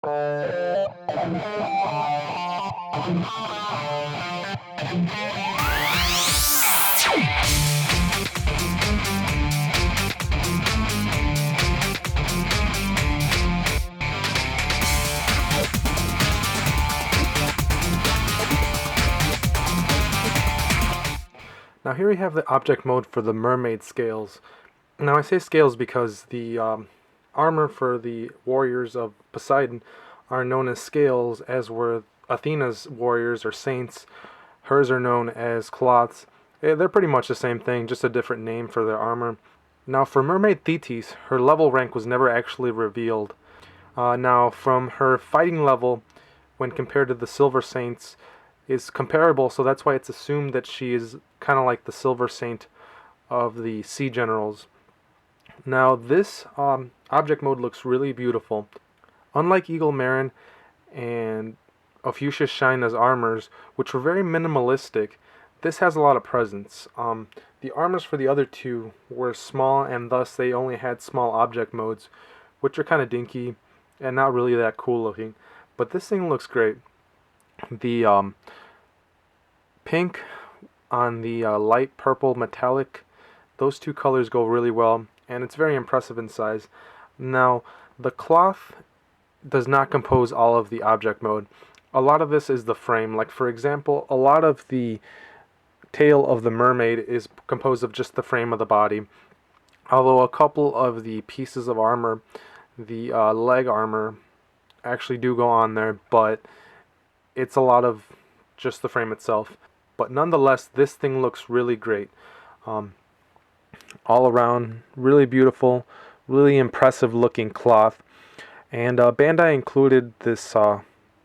Now here we have the object mode for the mermaid scales. Now I say scales because the armor for the warriors of Poseidon are known as scales, as were Athena's warriors or saints. Hers are known as cloths. They're pretty much the same thing, just a different name for their armor. Now for Mermaid Thetis, her level rank was never actually revealed. Now from her fighting level, when compared to the Silver Saints, is comparable, so that's why it's assumed that she is kind of like the Silver Saint of the Sea Generals. Now this object mode looks really beautiful. Unlike Eagle Marin and Ophiuchus Shina's armors, which were very minimalistic, this has a lot of presence. The armors for the other two were small, and thus they only had small object modes, which are kind of dinky and not really that cool looking. But this thing looks great. The pink on the light purple metallic, those two colors go really well, and it's very impressive in size. Now, the cloth does not compose all of the object mode. A lot of this is the frame. Like, for example, a lot of the tail of the mermaid is composed of just the frame of the body, although a couple of the pieces of armor, the leg armor, actually do go on there, but it's a lot of just the frame itself. But nonetheless, this thing looks really great. All around, really beautiful, really impressive looking cloth. And Bandai included this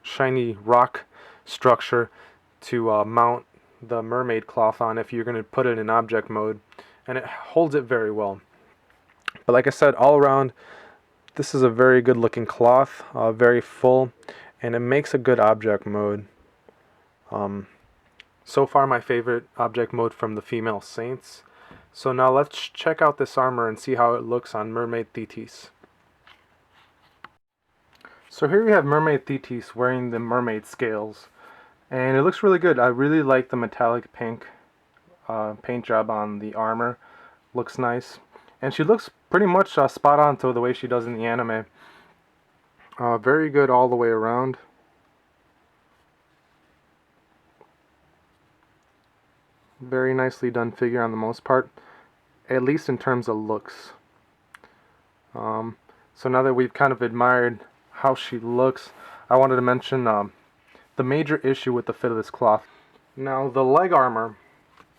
shiny rock structure to mount the mermaid cloth on if you're going to put it in object mode. And it holds it very well. But like I said, all around, this is a very good looking cloth, very full, and it makes a good object mode. So far my favorite object mode from the female saints. So now let's check out this armor and see how it looks on Mermaid Thetis. So here we have Mermaid Thetis wearing the mermaid scales, and it looks really good. I really like the metallic pink paint job on the armor. Looks nice, and she looks pretty much spot on to the way she does in the anime. Very good all the way around. Very nicely done figure on the most part, at least in terms of looks. So now that we've kind of admired how she looks, I wanted to mention the major issue with the fit of this cloth. Now the leg armor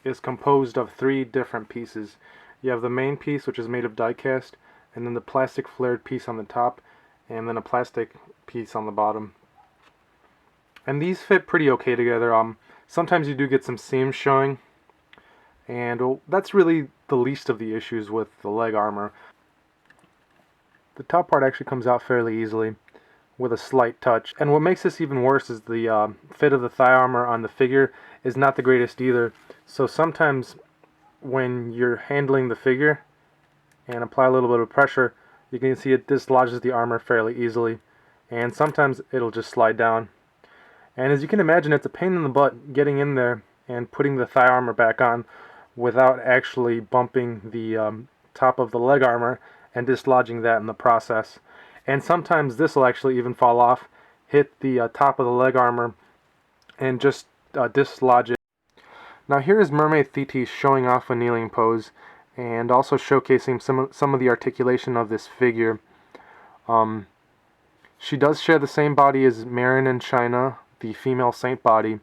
is composed of 3 different pieces. You have the main piece, which is made of die-cast, and then the plastic flared piece on the top, and then a plastic piece on the bottom. And these fit pretty okay together. Sometimes you do get some seams showing, and that's really the least of the issues with the leg armor. The top part actually comes out fairly easily with a slight touch. And what makes this even worse is the fit of the thigh armor on the figure is not the greatest either. So sometimes when you're handling the figure and apply a little bit of pressure, you can see it dislodges the armor fairly easily, and sometimes it'll just slide down. And as you can imagine, it's a pain in the butt getting in there and putting the thigh armor back on without actually bumping the top of the leg armor and dislodging that in the process. And sometimes this will actually even fall off, hit the top of the leg armor, and just dislodge it. Now here is Mermaid Thetis showing off a kneeling pose, and also showcasing some of the articulation of this figure. She does share the same body as Marin and Shina, the female saint body,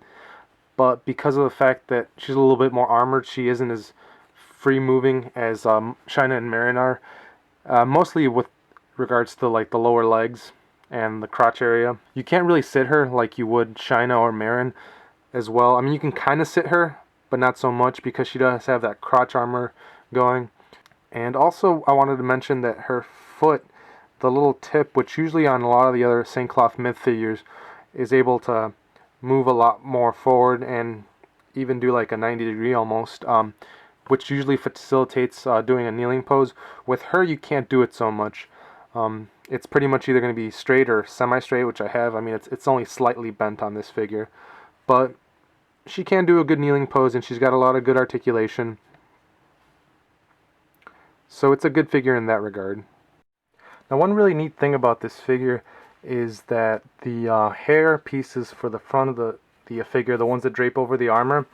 but because of the fact that she's a little bit more armored, she isn't as free moving as Shina and Marin are. Mostly with regards to like the lower legs and the crotch area. You can't really sit her like you would Shina or Marin as well. I mean, you can kind of sit her, but not so much because she does have that crotch armor going. And also I wanted to mention that her foot, the little tip, which usually on a lot of the other St. Cloth myth figures is able to move a lot more forward and even do like a 90-degree almost, which usually facilitates doing a kneeling pose. With her, you can't do it so much. it's pretty much either going to be straight or semi-straight, which I have. I mean, it's only slightly bent on this figure, but she can do a good kneeling pose, and she's got a lot of good articulation. So it's a good figure in that regard. Now, one really neat thing about this figure is that the hair pieces for the front of the figure, the ones that drape over the armor,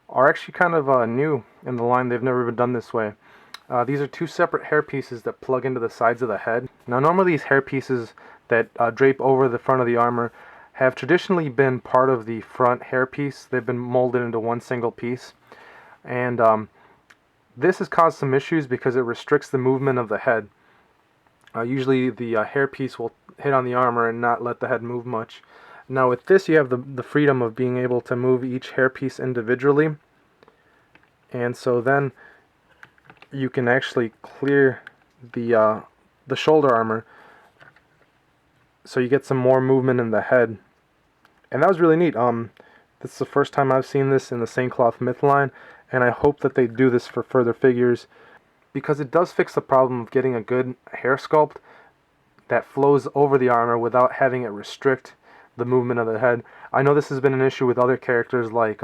are actually kind of new in the line. They've never been done this way. These are two separate hair pieces that plug into the sides of the head. Now, normally these hair pieces that drape over the front of the armor have traditionally been part of the front hair piece. They've been molded into one single piece. And this has caused some issues because it restricts the movement of the head. Usually the hair piece will hit on the armor and not let the head move much. Now with this, you have the freedom of being able to move each hair piece individually. And so then you can actually clear the shoulder armor, so you get some more movement in the head. And that was really neat. This is the first time I've seen this in the St. Cloth Myth line, and I hope that they do this for further figures, because it does fix the problem of getting a good hair sculpt that flows over the armor without having it restrict the movement of the head. I know this has been an issue with other characters like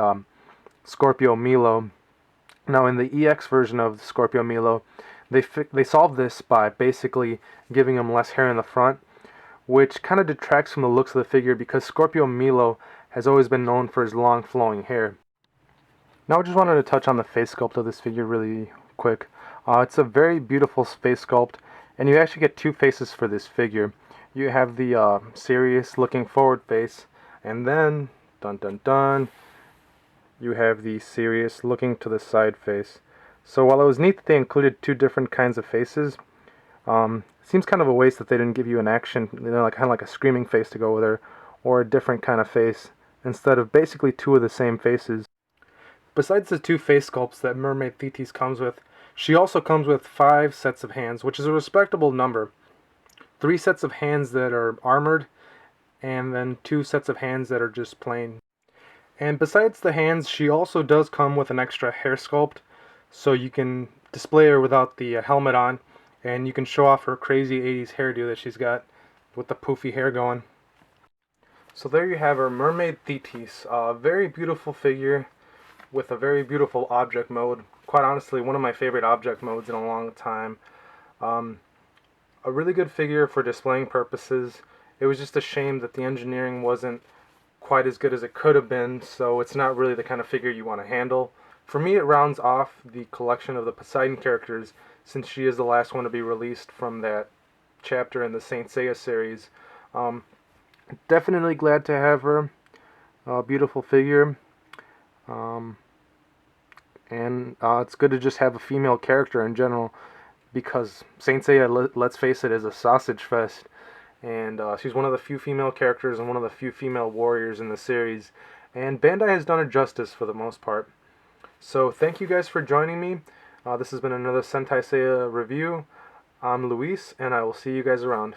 Scorpio Milo. Now in the EX version of Scorpio Milo, they solved this by basically giving him less hair in the front, which kind of detracts from the looks of the figure, because Scorpio Milo has always been known for his long flowing hair. Now I just wanted to touch on the face sculpt of this figure really quick. It's a very beautiful face sculpt, and you actually get two faces for this figure. You have the serious looking forward face, and then, dun dun dun, you have the serious looking to the side face. So while it was neat that they included two different kinds of faces, it seems kind of a waste that they didn't give you an action, like kind of like a screaming face to go with her, or a different kind of face, instead of basically two of the same faces. Besides the two face sculpts that Mermaid Thetis comes with, she also comes with 5 sets of hands, which is a respectable number. 3 sets of hands that are armored, and then 2 sets of hands that are just plain. And besides the hands, she also does come with an extra hair sculpt, so you can display her without the helmet on, and you can show off her crazy 80s hairdo that she's got with the poofy hair going. So there you have her, Mermaid Thetis. A very beautiful figure with a very beautiful object mode. Quite honestly, one of my favorite object modes in a long time. A really good figure for displaying purposes. It was just a shame that the engineering wasn't quite as good as it could have been, so it's not really the kind of figure you want to handle. For me, it rounds off the collection of the Poseidon characters, since she is the last one to be released from that chapter in the Saint Seiya series. Definitely glad to have her. Beautiful figure. And it's good to just have a female character in general, because Saint Seiya, let's face it, is a sausage fest. And she's one of the few female characters and one of the few female warriors in the series. And Bandai has done her justice for the most part. So thank you guys for joining me. This has been another Sentai Seiya review. I'm Luis, and I will see you guys around.